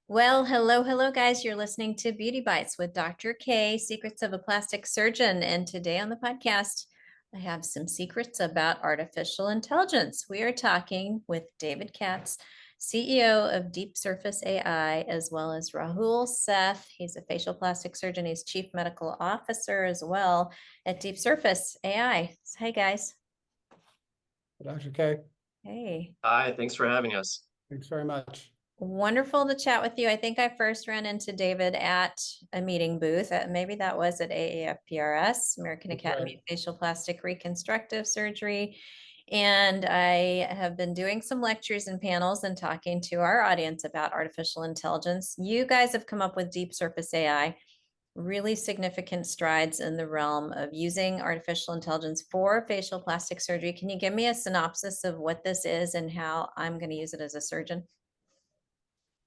Well, hello, guys. You're listening to Beauty Bites with Dr. K, Secrets of a Plastic Surgeon. And today on the podcast, I have some secrets about artificial intelligence. We are talking with David Katz, CEO of Deep Surface AI, as well as Rahul Seth. He's a facial plastic surgeon. He's Chief Medical Officer as well at Deep Surface AI. Hi, guys. Dr. K, Hey. Hi, thanks for having us. thanks very much. Wonderful to chat with you. I think I first ran into David at a meeting booth. Maybe that was at AAFPRS, American That's Academy right. of Facial Plastic Reconstructive Surgery. And I have been doing some lectures and panels and talking to our audience about artificial intelligence. You guys have come up with Deep Surface AI, really significant strides in the realm of using artificial intelligence for facial plastic surgery. Can you give me a synopsis of what this is and how I'm going to use it as a surgeon?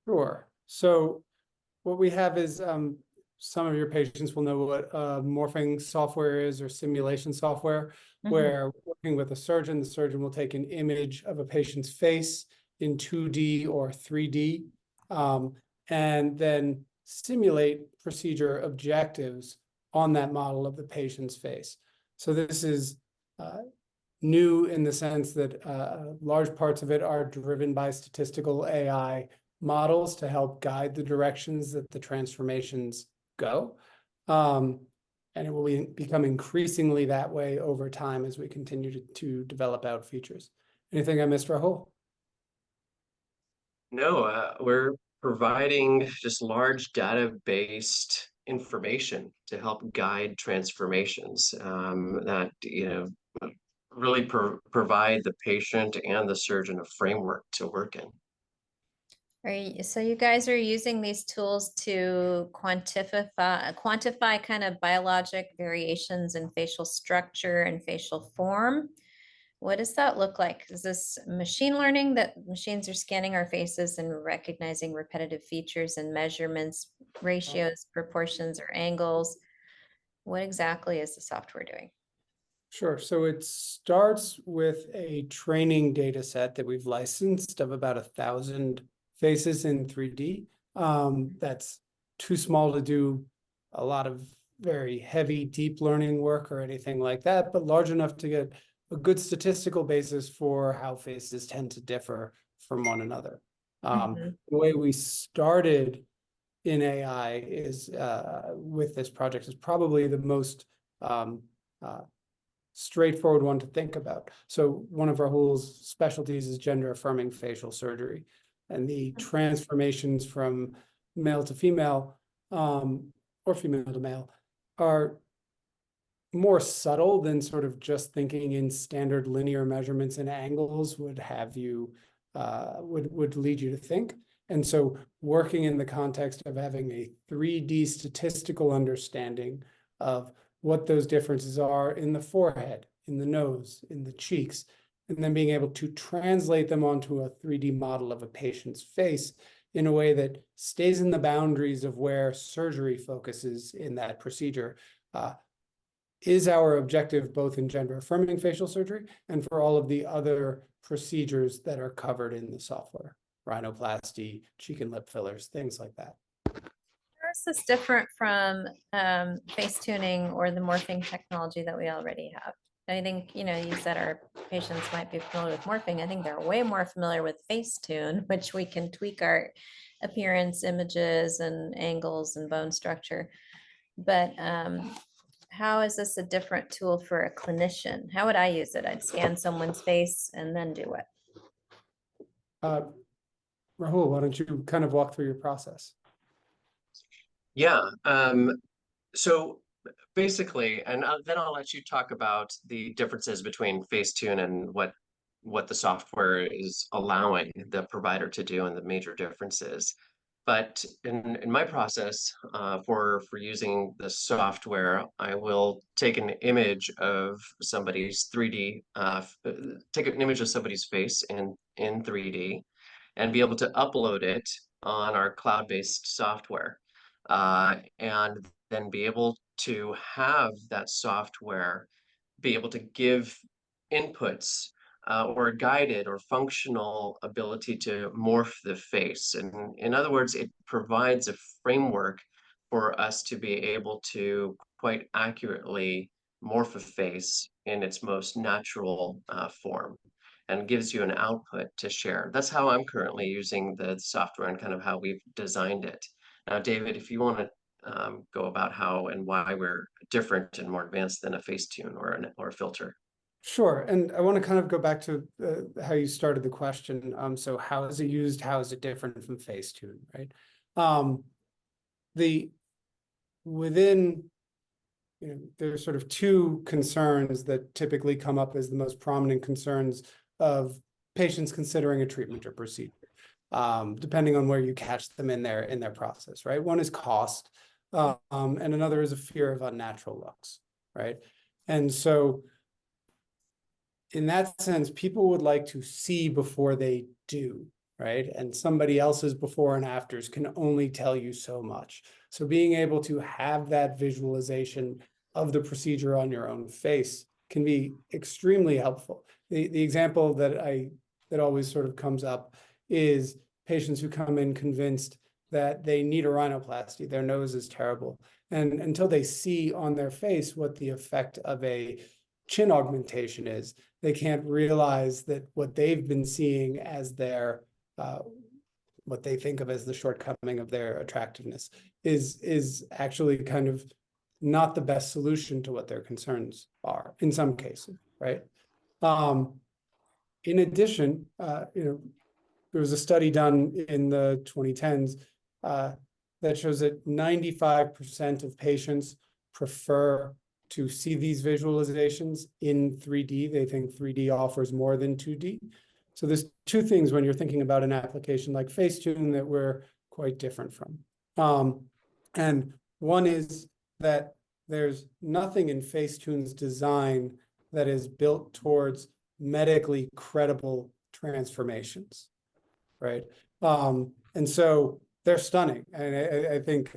Sure. So what we have is some of your patients will know what morphing software is, or simulation software, where working with a surgeon, the surgeon will take an image of a patient's face in 2D or 3D, and then simulate procedure objectives on that model of the patient's face. So this is new in the sense that large parts of it are driven by statistical AI models to help guide the directions that the transformations go. And it will become increasingly that way over time as we continue to develop out features. Anything I missed, Rahul? No, we're providing just large data-based information to help guide transformations that, really provide the patient and the surgeon a framework to work in. So you guys are using these tools to quantify kind of biologic variations in facial structure and facial form. What does that look like? Is this machine learning that machines are scanning our faces and recognizing repetitive features and measurements, ratios, proportions, or angles? What exactly is the software doing? Sure. So it starts with a training data set that we've licensed of about 1,000 faces in 3D. That's too small to do a lot of very heavy deep learning work or anything like that, but large enough to get a good statistical basis for how faces tend to differ from one another. The way we started in AI is with this project is probably the most straightforward one to think about. So one of Rahul's specialties is gender affirming facial surgery, and the transformations from male to female or female to male are more subtle than sort of just thinking in standard linear measurements and angles would have you would lead you to think. And so working in the context of having a 3D statistical understanding of what those differences are in the forehead, in the nose, in the cheeks, and then being able to translate them onto a 3D model of a patient's face in a way that stays in the boundaries of where surgery focuses in that procedure is our objective, both in gender affirming facial surgery and for all of the other procedures that are covered in the software, rhinoplasty, cheek and lip fillers, things like that. How is this different from face tuning or the morphing technology that we already have? I think, you said our patients might be familiar with morphing. I think they're way more familiar with Facetune, which we can tweak our appearance, images, and angles and bone structure. But how is this a different tool for a clinician? How would I use it? I'd scan someone's face and then do what? Rahul, why don't you kind of walk through your process? Yeah. So basically, and then I'll let you talk about the differences between Facetune and what the software is allowing the provider to do and the major differences. But in my process for using the software, I will take an image of somebody's 3D, take an image of somebody's face in 3D, and be able to upload it on our cloud-based software, and then be able to have that software be able to give inputs or a guided or functional ability to morph the face. And in other words, it provides a framework for us to be able to quite accurately morph a face in its most natural form, and gives you an output to share. That's how I'm currently using the software and kind of how we've designed it. Now, David, if you want to go about how and why we're different and more advanced than a Facetune or a filter. Sure, and I want to kind of go back to how you started the question. So how is it used? How is it different from Facetune, right? Within, there's sort of two concerns that typically come up as the most prominent concerns of patients considering a treatment or procedure, depending on where you catch them in their process, right? One is cost, and another is a fear of unnatural looks, right? And so in that sense, people would like to see before they do, right? And somebody else's before and afters can only tell you so much. So being able to have that visualization of the procedure on your own face can be extremely helpful. The example that always sort of comes up is patients who come in convinced that they need a rhinoplasty, their nose is terrible. And until they see on their face what the effect of a chin augmentation is, they can't realize that what they've been seeing as their what they think of as the shortcoming of their attractiveness is actually kind of not the best solution to what their concerns are in some cases, right? In addition, there was a study done in the 2010s that shows that 95% of patients prefer to see these visualizations in 3D. They think 3D offers more than 2D. So there's two things when you're thinking about an application like Facetune that we're quite different from. And one is that there's nothing in Facetune's design that is built towards medically credible transformations, right? And so they're stunning. And I think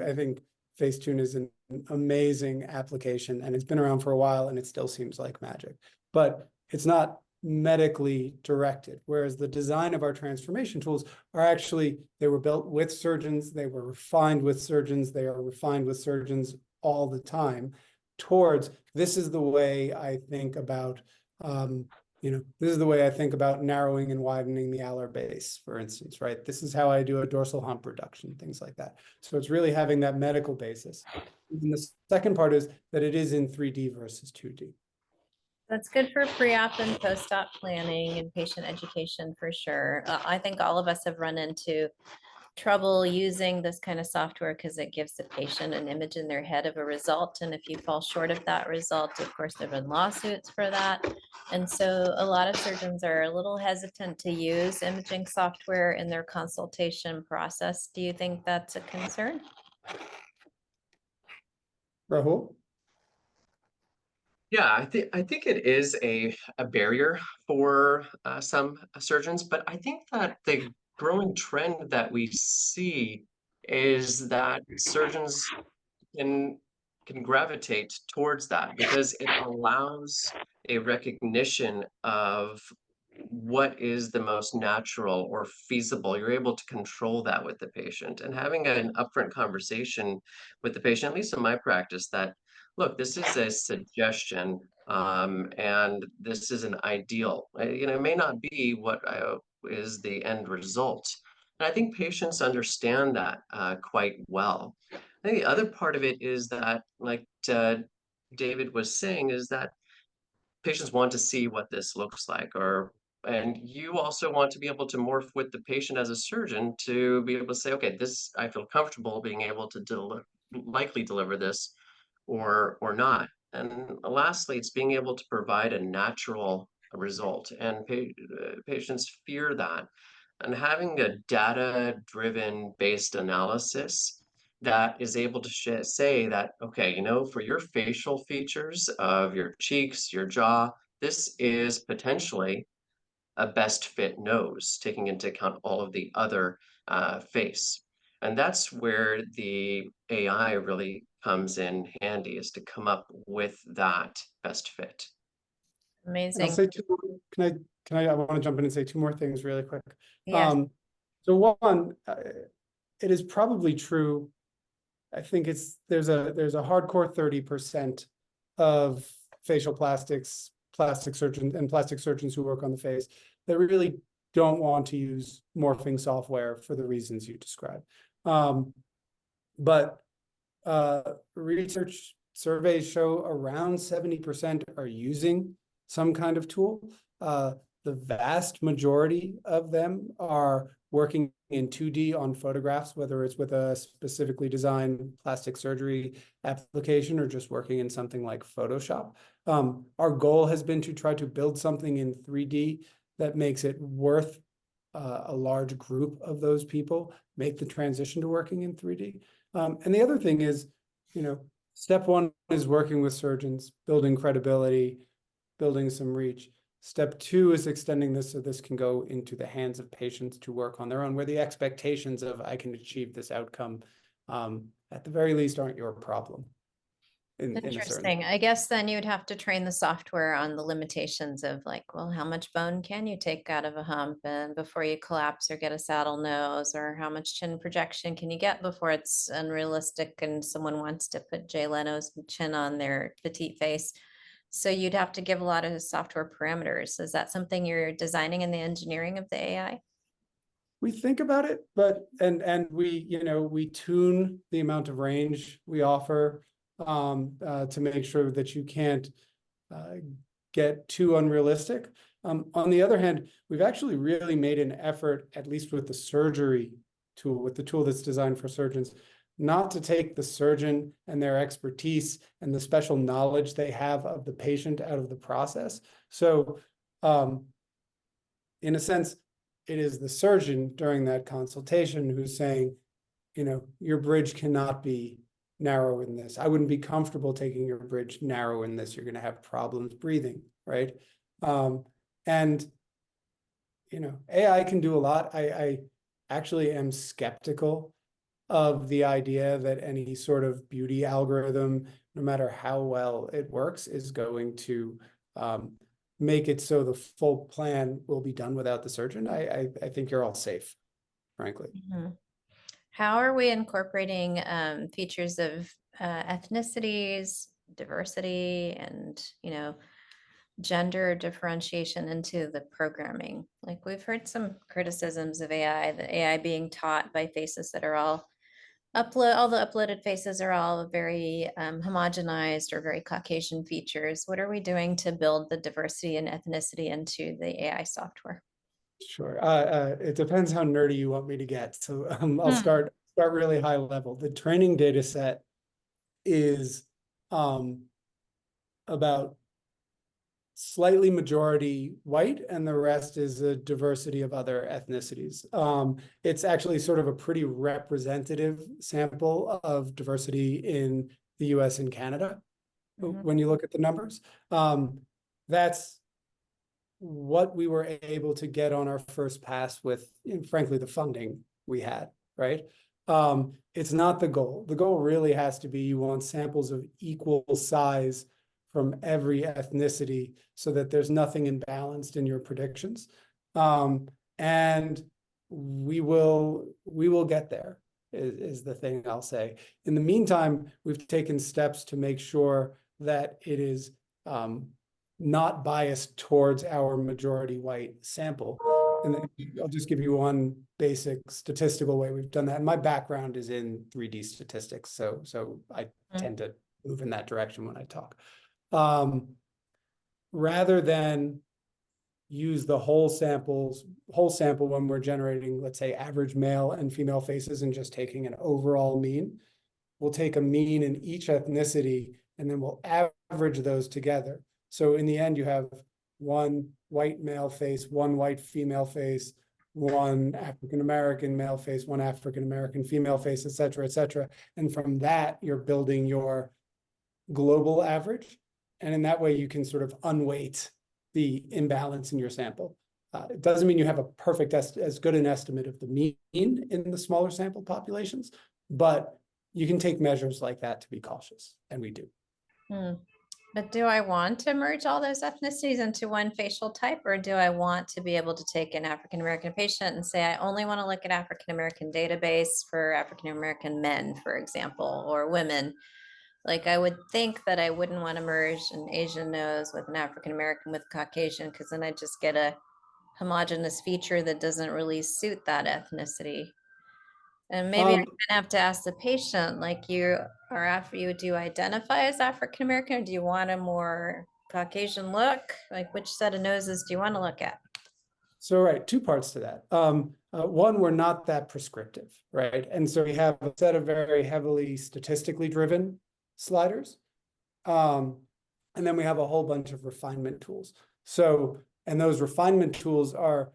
Facetune is an amazing application, and it's been around for a while and it still seems like magic, but it's not medically directed. Whereas the design of our transformation tools are actually, they were built with surgeons, they were refined with surgeons, they are refined with surgeons all the time towards, this is the way I think about, this is the way I think about narrowing and widening the alar base, for instance, right? This is how I do a dorsal hump reduction, things like that. So it's really having that medical basis. And the second part is that it is in 3D versus 2D. That's good for pre-op and post-op planning and patient education for sure. I think all of us have run into trouble using this kind of software because it gives the patient an image in their head of a result. And if you fall short of that result, of course, there have been lawsuits for that. And so a lot of surgeons are a little hesitant to use imaging software in their consultation process. Do you think that's a concern? Rahul? Yeah, I think it is a barrier for some surgeons, but I think that the growing trend that we see is that surgeons can gravitate towards that because it allows a recognition of what is the most natural or feasible. You're able to control that with the patient, and having an upfront conversation with the patient, at least in my practice, that look, this is a suggestion, and this is an ideal. It may not be what is the end result. And I think patients understand that quite well. I think the other part of it is that, like David was saying, is that patients want to see what this looks like, and you also want to be able to morph with the patient as a surgeon to be able to say, okay, this, I feel comfortable being able to likely deliver this or not. And lastly, it's being able to provide a natural result, and patients fear that. And having a data-driven based analysis that is able to say that, okay, for your facial features of your cheeks, your jaw, this is potentially a best fit nose, taking into account all of the other face. And that's where the AI really comes in handy, is to come up with that best fit. And I'll Amazing. say two more, I want to jump in and say two more things really quick. Yes. So one, it is probably true. I think there's a hardcore 30% of facial plastics, plastic surgeons and plastic surgeons who work on the face that really don't want to use morphing software for the reasons you described. But research surveys show around 70% are using some kind of tool. The vast majority of them are working in 2D on photographs, whether it's with a specifically designed plastic surgery application or just working in something like Photoshop. Our goal has been to try to build something in 3D that makes it worth a large group of those people make the transition to working in 3D. And the other thing is, step one is working with surgeons, building credibility, building some reach. Step two is extending this so this can go into the hands of patients to work on their own, where the expectations of I can achieve this outcome, at the very least, aren't your problem. Interesting. I guess then you would have to train the software on the limitations of like, well, how much bone can you take out of a hump and before you collapse or get a saddle nose, or how much chin projection can you get before it's unrealistic and someone wants to put Jay Leno's chin on their petite face. So you'd have to give a lot of software parameters. Is that something you're designing in the engineering of the AI? We think about it, but and we tune the amount of range we offer to make sure that you can't get too unrealistic. On the other hand, we've actually really made an effort, at least with the surgery tool, with the tool that's designed for surgeons, not to take the surgeon and their expertise and the special knowledge they have of the patient out of the process. So in a sense, it is the surgeon during that consultation who's saying, your bridge cannot be narrow in this. I wouldn't be comfortable taking your bridge narrow in this. You're going to have problems breathing, right? And AI can do a lot. I actually am skeptical of the idea that any sort of beauty algorithm, no matter how well it works, is going to make it so the full plan will be done without the surgeon. I think you're all safe, frankly. Mm-hmm. How are we incorporating features of ethnicities, diversity, and gender differentiation into the programming? Like we've heard some criticisms of AI, the AI being taught by faces that are all the uploaded faces are all very homogenized or very Caucasian features. What are we doing to build the diversity and ethnicity into the AI software? Sure. It depends how nerdy you want me to get. So I'll start really high level. The training data set is about slightly majority white, and the rest is a diversity of other ethnicities. It's actually sort of a pretty representative sample of diversity in the US and Canada. When you look at the numbers. That's what we were able to get on our first pass with, frankly, the funding we had, right? It's not the goal. The goal really has to be you want samples of equal size from every ethnicity so that there's nothing imbalanced in your predictions. And we will get there, is the thing I'll say. In the meantime, we've taken steps to make sure that it is not biased towards our majority white sample. And then I'll just give you one basic statistical way we've done that. And my background is in 3D statistics, so I tend to move in that direction when I talk. Rather than use the whole sample when we're generating, let's say, average male and female faces and just taking an overall mean, we'll take a mean in each ethnicity and then we'll average those together. So in the end, you have one white male face, one white female face, one African-American male face, one African-American female face, et cetera, et cetera. And from that, you're building your global average. And in that way, you can sort of unweight the imbalance in your sample. It doesn't mean you have a perfect, as good an estimate of the mean in the smaller sample populations, but you can take measures like that to be cautious, and we do. But do I want to merge all those ethnicities into one facial type, or do I want to be able to take an African American patient and say, I only want to look at African American database for African American men, for example, or women? Like, I would think that I wouldn't want to merge an Asian nose with an African American with Caucasian, because then I just get a homogeneous feature that doesn't really suit that ethnicity. And maybe I'm Um, gonna have to ask the patient, like, you are after you, do you identify as African American, or do you want a more Caucasian look? Like, which set of noses do you want to look at? So, right, two parts to that. One, we're not that prescriptive, right? And so we have a set of very heavily statistically driven sliders. And then we have a whole bunch of refinement tools. So, and those refinement tools are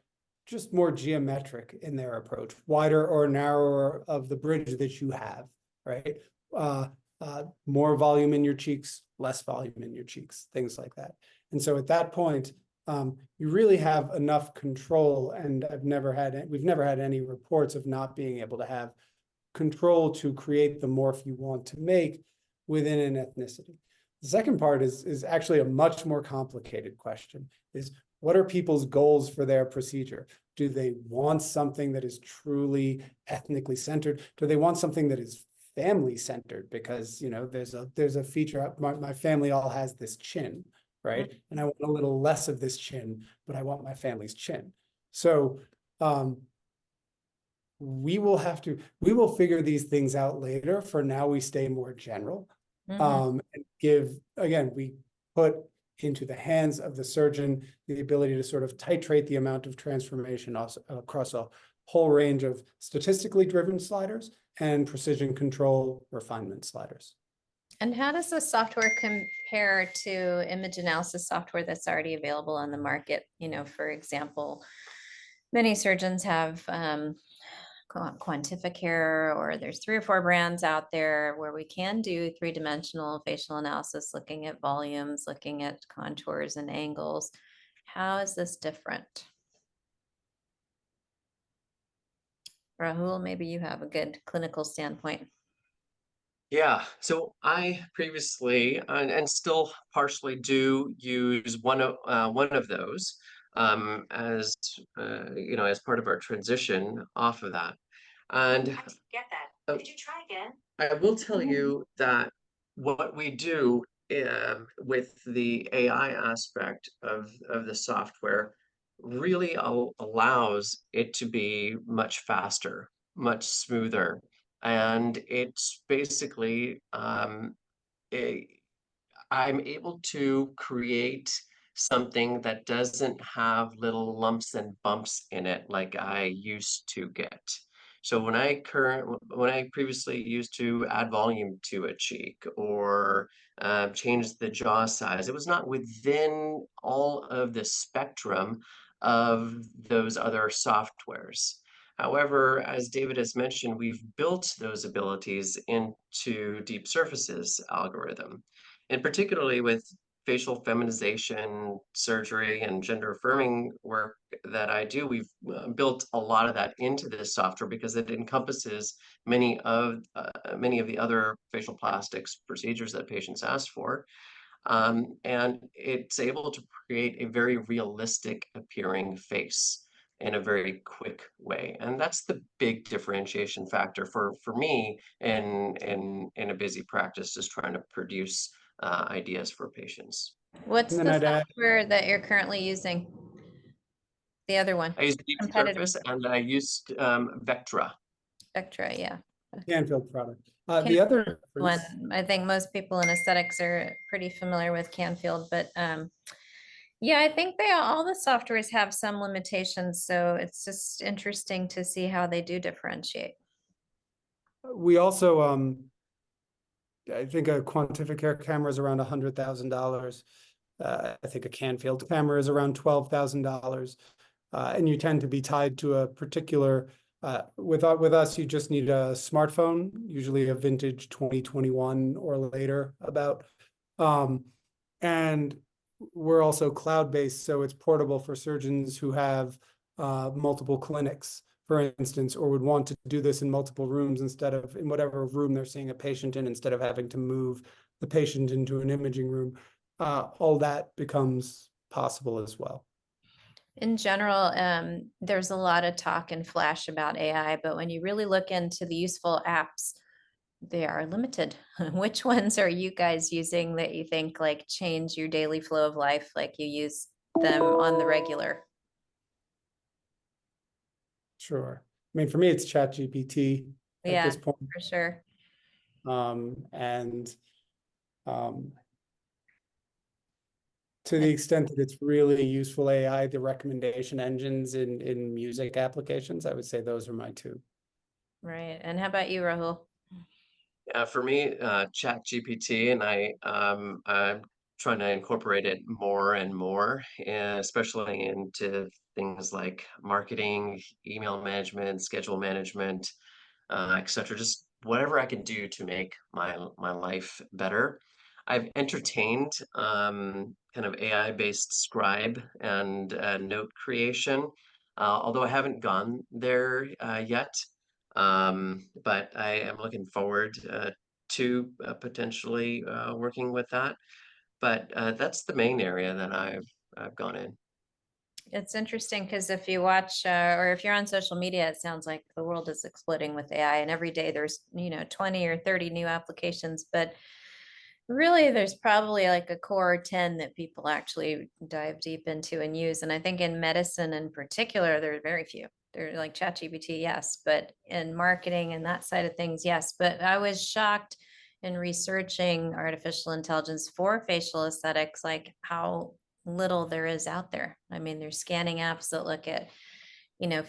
just more geometric in their approach, wider or narrower of the bridge that you have, right? More volume in your cheeks, less volume in your cheeks, things like that. And so at that point, you really have enough control, and we've never had any reports of not being able to have control to create the morph you want to make within an ethnicity. The second part is actually a much more complicated question, is what are people's goals for their procedure? Do they want something that is truly ethnically centered? Do they want something that is family centered? Because, you know, there's a feature, my family all has this chin, right? And I want a little less of this chin, but I want my family's chin. So we will figure these things out later. For now, we stay more general. And we put into the hands of the surgeon the ability to sort of titrate the amount of transformation also across a whole range of statistically driven sliders and precision control refinement sliders. And how does the software compare to image analysis software that's already available on the market? You know, for example, many surgeons have Quantificare, or there's 3 or 4 brands out there where we can do 3-dimensional facial analysis, looking at volumes, looking at contours and angles. How is this different? Rahul, maybe you have a good clinical standpoint. Yeah, so I previously and still partially do use one of those as you know, as part of our transition off of that. And I didn't get that. Could you try again? I will tell you that what we do with the AI aspect of the software really allows it to be much faster, much smoother, and it's basically I'm able to create something that doesn't have little lumps and bumps in it like I used to get. So when I previously used to add volume to a cheek or change the jaw size, it was not within all of the spectrum of those other softwares. However, as David has mentioned, we've built those abilities into Deep Surface's algorithm. And particularly with facial feminization surgery and gender affirming work that I do, we've built a lot of that into this software because it encompasses many of the other facial plastics procedures that patients ask for. And it's able to create a very realistic appearing face in a very quick way. And that's the big differentiation factor for me in a busy practice, just trying to produce ideas for patients. What's And then the I'd add, software that you're currently using? The other one, I use Deep competitive Surface and I used Vectra. Spectra, yeah. Canfield product. The Canfield other one, difference, I think most people in aesthetics are pretty familiar with Canfield, but yeah, I think all the softwares have some limitations, so it's just interesting to see how they do differentiate. we also I think a Quantificare camera is around $100,000. I think a Canfield camera is around $12,000. And you tend to be tied to a particular, with us, you just need a smartphone, usually a vintage 2021 or later about. And we're also cloud-based, so it's portable for surgeons who have multiple clinics, for instance, or would want to do this in multiple rooms instead of in whatever room they're seeing a patient in, instead of having to move the patient into an imaging room. all that becomes possible as well. In general, there's a lot of talk and flash about AI, but when you really look into the useful apps, they are limited. Which ones are you guys using that you think like change your daily flow of life, like you use them on the regular? Sure. I mean, for me, it's ChatGPT at Yeah, this point. for sure. And to the extent that it's really useful AI, the recommendation engines in music applications, I would say those are my two. Right. And how about you, Rahul? For me, Chat GPT, and I'm trying to incorporate it more and more, especially into things like marketing, email management, schedule management, etc. Just whatever I can do to make my life better. I've entertained kind of AI-based scribe and note creation, although I haven't gone there yet. But I am looking forward to potentially working with that. But that's the main area that I've gone in. It's interesting because if you watch or if you're on social media, it sounds like the world is exploding with AI, and every day there's 20 or 30 new applications, but really there's probably like a core 10 that people actually dive deep into and use. And I think in medicine in particular, there are very few. They're like ChatGPT, yes, but in marketing and that side of things, yes. But I was shocked in researching artificial intelligence for facial aesthetics, like how little there is out there. I mean, there's scanning apps that look at,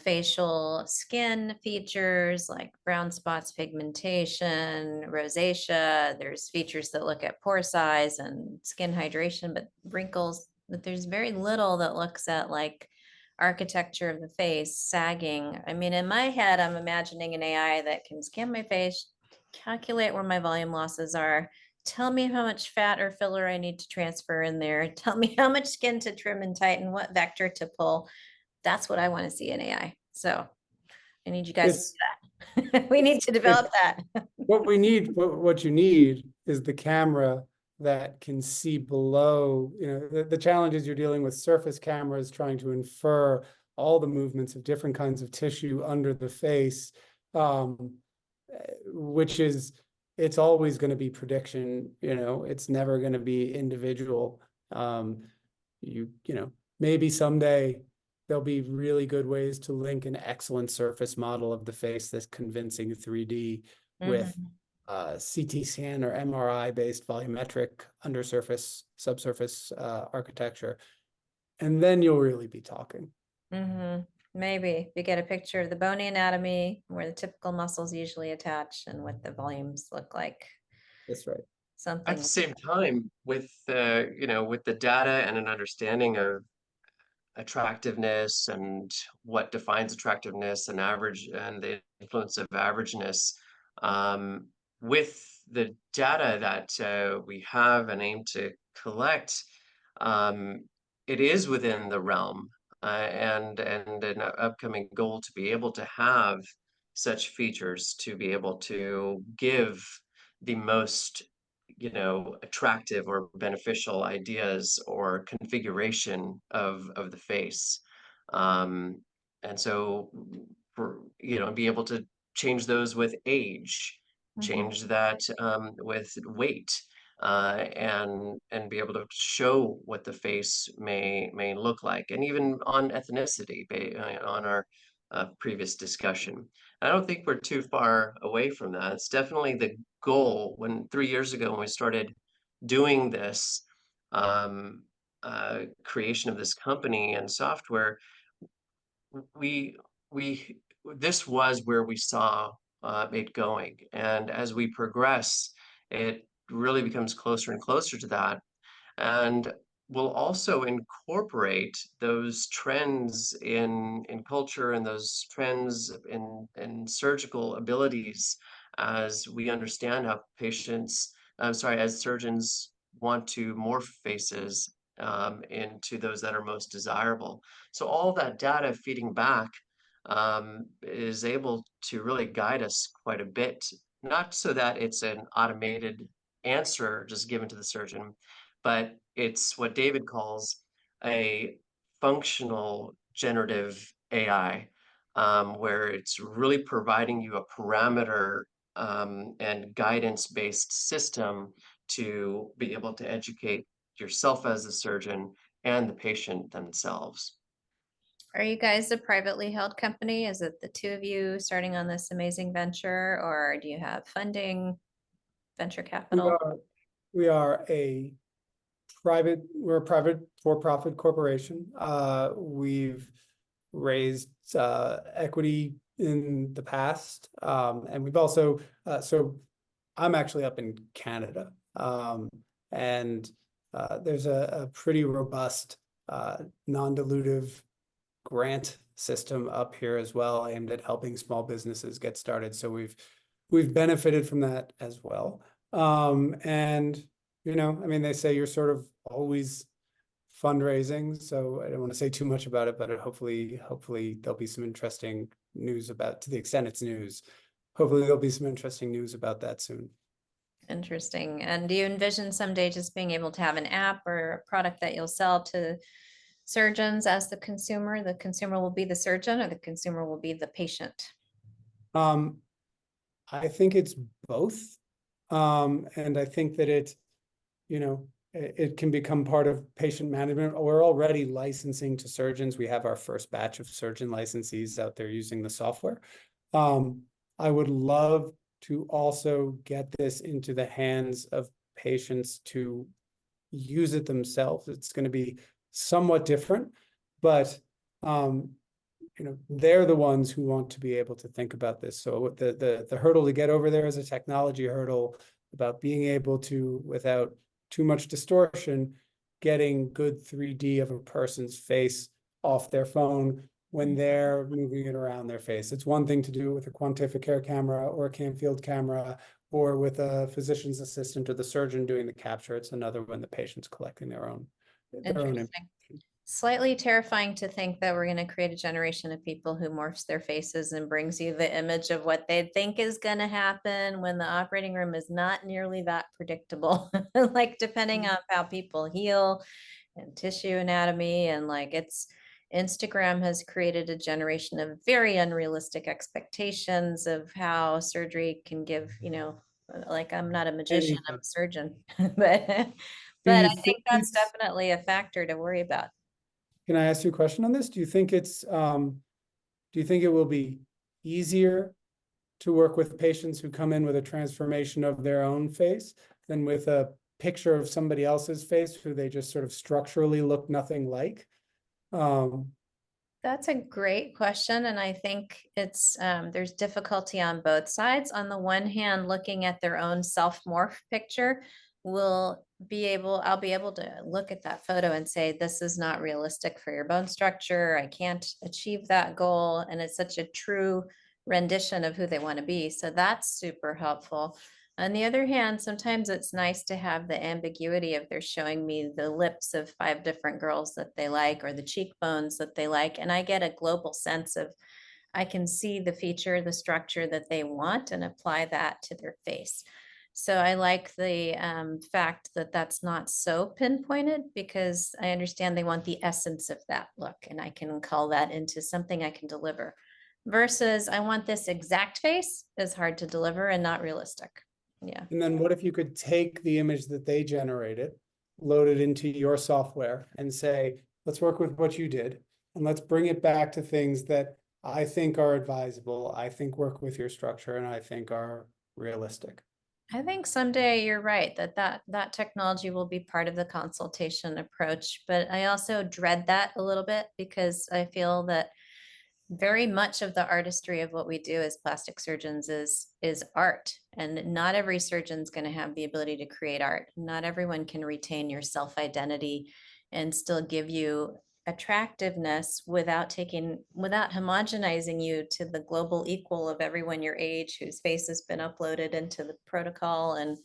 facial skin features like brown spots, pigmentation, rosacea. There's features that look at pore size and skin hydration, but wrinkles, but there's very little that looks at like architecture of the face, sagging. I mean, in my head, I'm imagining an AI that can scan my face, calculate where my volume losses are, tell me how much fat or filler I need to transfer in there, tell me how much skin to trim and tighten, what vector to pull. That's what I want to see in AI. So I need you guys It's to do that. We need to develop that. what we need, what you need is the camera that can see below. The challenge is you're dealing with surface cameras trying to infer all the movements of different kinds of tissue under the face, which is, it's always going to be prediction, it's never going to be individual. Maybe someday there'll be really good ways to link an excellent surface model of the face that's convincing 3D with CT scan or MRI based volumetric undersurface, subsurface architecture. And then you'll really be talking. Maybe we get a picture of the bony anatomy where the typical muscles usually attach and what the volumes look like. That's right. Something At the same time, with with the data and an understanding of attractiveness and what defines attractiveness and average and the influence of averageness, with the data that we have and aim to collect, it is within the realm and an upcoming goal to be able to have such features to be able to give the most attractive or beneficial ideas or configuration of the face. And so for be able to change those with age, change that with weight, and be able to show what the face may look like, and even on ethnicity, on our previous discussion. I don't think we're too far away from that. It's definitely the goal. 3 years ago when we started doing this creation of this company and software, we this was where we saw it going, and as we progress, it really becomes closer and closer to that. And we'll also incorporate those trends in culture and those trends in surgical abilities as we understand how as surgeons want to morph faces into those that are most desirable. So all that data feeding back is able to really guide us quite a bit, not so that it's an automated answer just given to the surgeon, but it's what David calls a functional generative AI, where it's really providing you a parameter and guidance-based system to be able to educate yourself as a surgeon and the patient themselves. Are you guys a privately held company? Is it the two of you starting on this amazing venture, or do you have funding, venture capital? We are we're a private for-profit corporation. We've raised equity in the past, and we've also so I'm actually up in Canada, and there's a pretty robust non-dilutive grant system up here as well, aimed at helping small businesses get started. So we've benefited from that as well. And I mean, they say you're sort of always fundraising, so I don't want to say too much about it, but hopefully there'll be some interesting news about, to the extent it's news, hopefully there'll be some interesting news about that soon. Interesting. And do you envision someday just being able to have an app or a product that you'll sell to surgeons as the consumer? The consumer will be the surgeon, or the consumer will be the patient? I think it's both. And I think that it can become part of patient management. We're already licensing to surgeons. We have our first batch of surgeon licensees out there using the software. I would love to also get this into the hands of patients to use it themselves. It's going to be somewhat different, but they're the ones who want to be able to think about this. So the hurdle to get over there is a technology hurdle about being able to, without too much distortion, getting good 3D of a person's face off their phone when they're moving it around their face. It's one thing to do it with a quantificare camera or a cam field camera, or with a physician's assistant or the surgeon doing the capture. It's another when the patient's collecting their own Interesting. Slightly terrifying to think that we're going to create a generation of people who morphs their faces and brings you the image of what they think is going to happen when the operating room is not nearly that predictable. Like, depending on how people heal and tissue anatomy, and Instagram has created a generation of very unrealistic expectations of how surgery can give, like, I'm not a magician, I'm a surgeon, but I think that's definitely a factor to worry about. Can I ask you a question on this? Do you think it will be easier to work with patients who come in with a transformation of their own face than with a picture of somebody else's face who they just sort of structurally look nothing like? That's a great question. And I think it's there's difficulty on both sides. On the one hand, looking at their own self-morph picture, I'll be able to look at that photo and say, this is not realistic for your bone structure. I can't achieve that goal. And it's such a true rendition of who they want to be. So that's super helpful. On the other hand, sometimes it's nice to have the ambiguity of they're showing me the lips of 5 different girls that they like, or the cheekbones that they like. And I get a global sense of, I can see the feature, the structure that they want, and apply that to their face. So I like the fact that that's not so pinpointed, because I understand they want the essence of that look, and I can call that into something I can deliver. Versus, I want this exact face is hard to deliver and not realistic. Yeah. And then what if you could take the image that they generated, load it into your software, and say, let's work with what you did, and let's bring it back to things that I think are advisable, I think work with your structure, and I think are realistic. I think someday you're right that technology will be part of the consultation approach, but I also dread that a little bit, because I feel that very much of the artistry of what we do as plastic surgeons is art, and not every surgeon's going to have the ability to create art. Not everyone can retain your self-identity and still give you attractiveness without homogenizing you to the global equal of everyone your age whose face has been uploaded into the protocol. And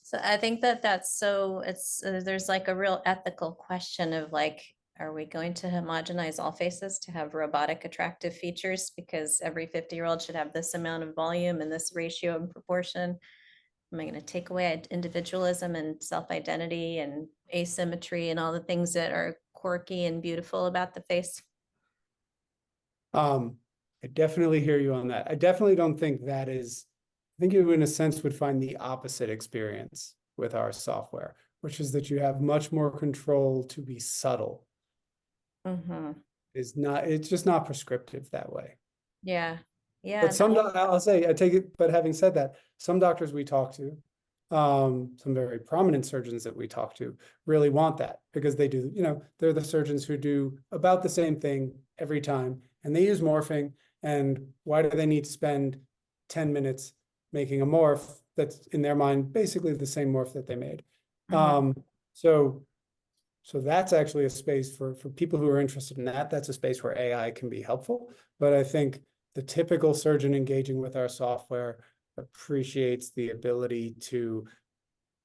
so I think there's like a real ethical question of, like, are we going to homogenize all faces to have robotic attractive features because every 50-year-old should have this amount of volume and this ratio and proportion? Am I going to take away individualism and self-identity and asymmetry and all the things that are quirky and beautiful about the face? I definitely hear you on that. I definitely don't think that is, I think you in a sense would find the opposite experience with our software, which is that you have much more control to be subtle. Mm-hmm. It's just not prescriptive that way. Yeah. Yeah. But I'll say, I take it, but having said that, some doctors we talk to, some very prominent surgeons that we talk to really want that because they do, they're the surgeons who do about the same thing every time and they use morphing. And why do they need to spend 10 minutes making a morph that's in their mind basically the same morph that they made? So that's actually a space for people who are interested in that. That's a space where AI can be helpful. But I think the typical surgeon engaging with our software appreciates the ability to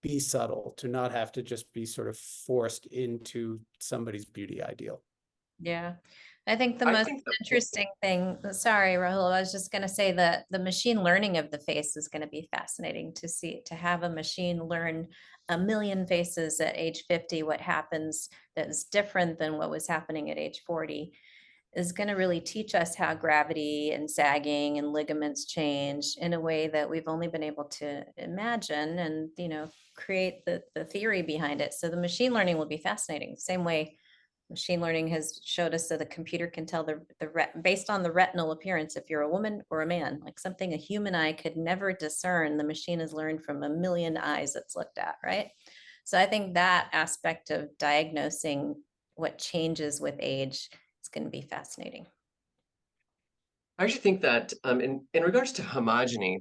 be subtle, to not have to just be sort of forced into somebody's beauty ideal. Yeah. I think the I most think that- interesting thing, sorry, Rahul, I was just going to say that the machine learning of the face is going to be fascinating to see, to have a machine learn 1 million faces at age 50, what happens that is different than what was happening at age 40 is going to really teach us how gravity and sagging and ligaments change in a way that we've only been able to imagine and, create the theory behind it. So the machine learning will be fascinating. Same way machine learning has showed us that the computer can tell based on the retinal appearance, if you're a woman or a man, like something a human eye could never discern, the machine has learned from 1 million eyes it's looked at, right? So I think that aspect of diagnosing what changes with age is going to be fascinating. I actually think that in regards to homogeny,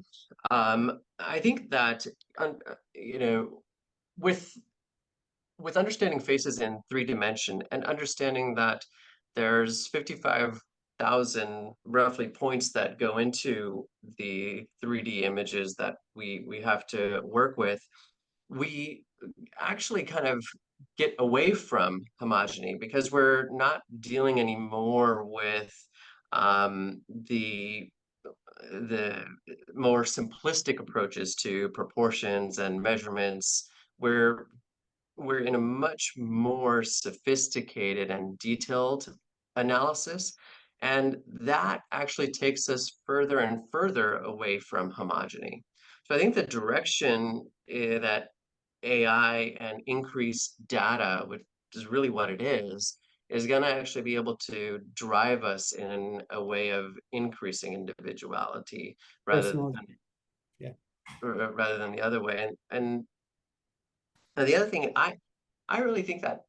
I think that with understanding faces in 3D and understanding that there's 55,000 roughly points that go into the 3D images that we have to work with, we actually kind of get away from homogeny because we're not dealing anymore with the more simplistic approaches to proportions and measurements. We're in a much more sophisticated and detailed analysis, and that actually takes us further and further away from homogeny. So I think the direction that AI and increased data, which is really what it is going to actually be able to drive us in a way of increasing individuality rather Personal. than Yeah. rather than the other way. And the other thing, I really think that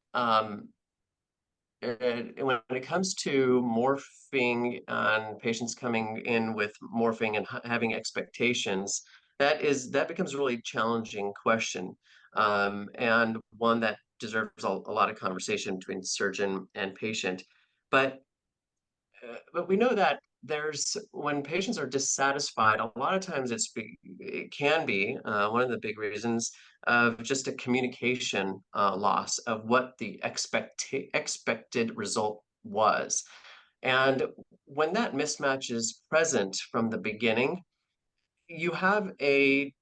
when it comes to morphing and patients coming in with morphing and having expectations, that becomes a really challenging question, and one that deserves a lot of conversation between surgeon and patient. But we know that when patients are dissatisfied, a lot of times it can be one of the big reasons of just a communication loss of what the expected result was. And when that mismatch is present from the beginning, you have a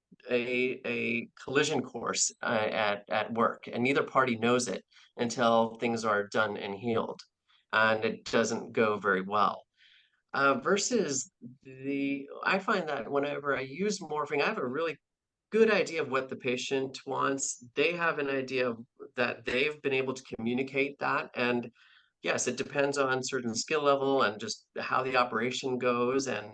collision course at work, and neither party knows it until things are done and healed, and it doesn't go very well. Versus I find that whenever I use morphing, I have a really good idea of what the patient wants. They have an idea of that they've been able to communicate that. And yes, it depends on certain skill level and just how the operation goes and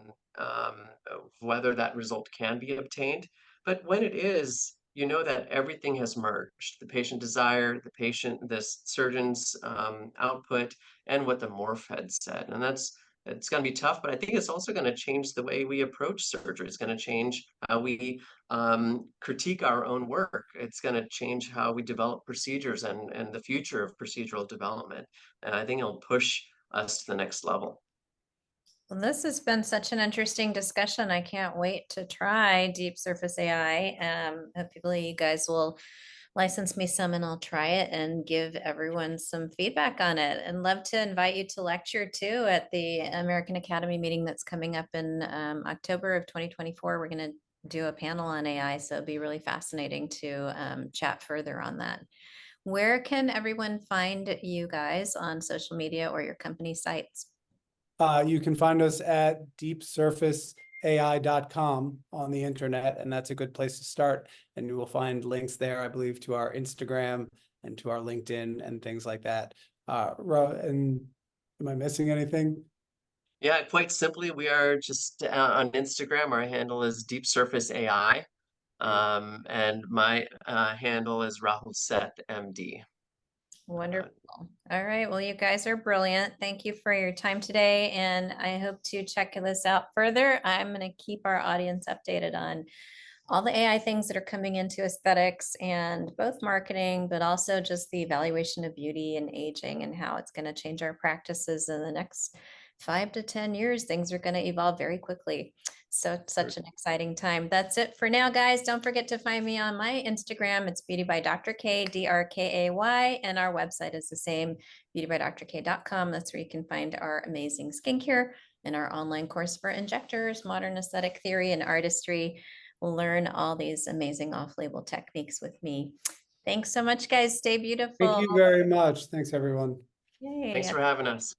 whether that result can be obtained. But when it is, you know that everything has merged: the patient desire, the surgeon's output, and what the morph had said. And it's going to be tough, but I think it's also going to change the way we approach surgery. It's going to change how we critique our own work. It's going to change how we develop procedures and the future of procedural development. And I think it'll push us to the next level. Well, this has been such an interesting discussion. I can't wait to try Deep Surface AI. Hopefully you guys will license me some and I'll try it and give everyone some feedback on it, and love to invite you to lecture too at the American Academy meeting that's coming up in October of 2024. We're going to do a panel on AI, so it'd be really fascinating to chat further on that. Where can everyone find you guys on social media or your company sites? You can find us at deepsurfaceai.com on the internet, and that's a good place to start. And you will find links there, I believe, to our Instagram and to our LinkedIn and things like that. And am I missing anything? Yeah, quite simply, we are just on Instagram. Our handle is Deep Surface AI. And my handle is Rahul Seth, MD. Wonderful. All right. Well, you guys are brilliant. Thank you for your time today. And I hope to check this out further. I'm going to keep our audience updated on all the AI things that are coming into aesthetics and both marketing, but also just the evaluation of beauty and aging and how it's going to change our practices in the next 5 to 10 years. Things are going to evolve very quickly. So it's such an exciting time. That's it for now, guys. Don't forget to find me on my Instagram. It's Beauty by Dr. K, DRKAY, and our website is the same, beautybydrk.com. That's where you can find our amazing skincare and our online course for injectors, modern aesthetic theory and artistry. We'll learn all these amazing off-label techniques with me. Thanks so much, guys. Stay beautiful. Thank you very much. Thanks, everyone. Yay. Thanks for having us.